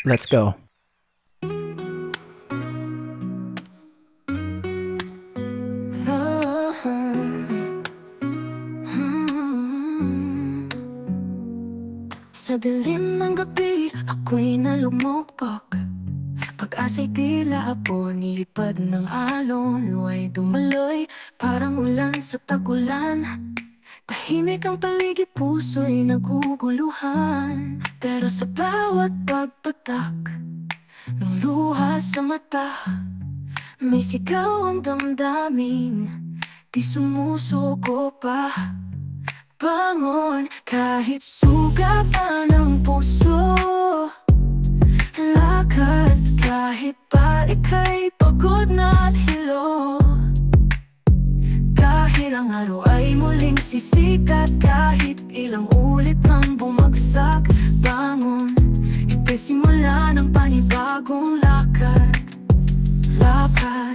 Let's go. Sa dilim ng gabi, ako'y nalumukpak. Pag-asa'y tila hapon, nilipad ng alon. Luwa'y dumaloy, parang ulan sa tag-ulan. Tahimik ang paligid, puso'y naguguluhan. Pero sa bawat pagpatak ng luha sa mata, may sigaw ang damdamin, di sumusuko pa. Bangon kahit sugatan ang puso, lakad kahit pa ika'y pagod na at hilo. Kahit ang araw ay muling sisikat, kahit ilang ulit ang bumagsak. Bangon, ito'y simula ng panibagong lakad. Lakad.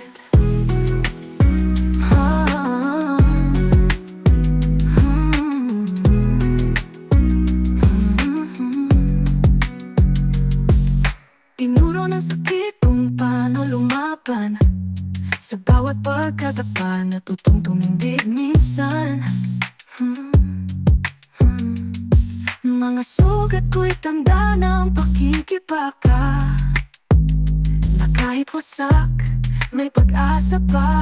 Tinuro ng sakit kung paano lumaban. Sa bawat pagkatapan, natutong tumindig minsan. Mga sugat ko'y tanda ng pakikibaka, na kahit wasak, may pag-asa pa.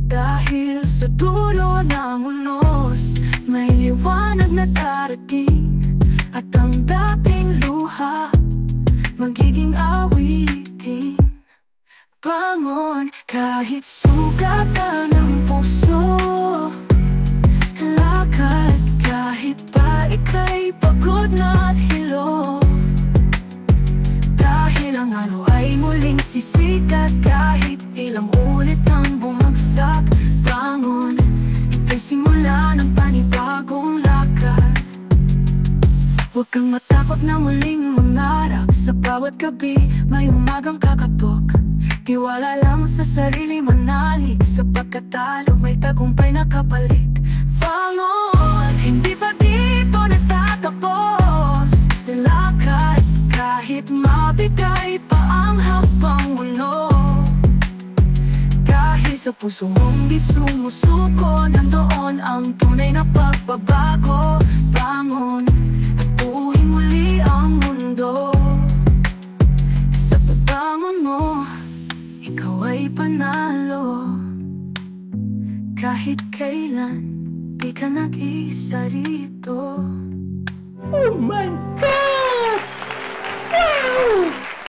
Dahil sa dulo ng unos, may liwanag na darating. At ang dating luha, magiging awitin. Bangon kahit sugatan ng puso, lakad kahit pa ika'y pagod na at hilo. Dahil ang araw ay muling sisikat, kahit ilang ulit ang bumagsak. Bangon, ito'y simula ng panibagong lakad. Huwag kang matakot na muling mangarap. Sa bawat gabi may umagang kakatok. Tiwala lang sa sarili, manalig sa pagkatalo, may tagumpay na kapalit. Bangon, hindi pa dito natatapos. Lakad kahit mabigay pa ang habang mundo. Kahit sa puso mong di sumusuko, nandoon ang tunay na pagbabago.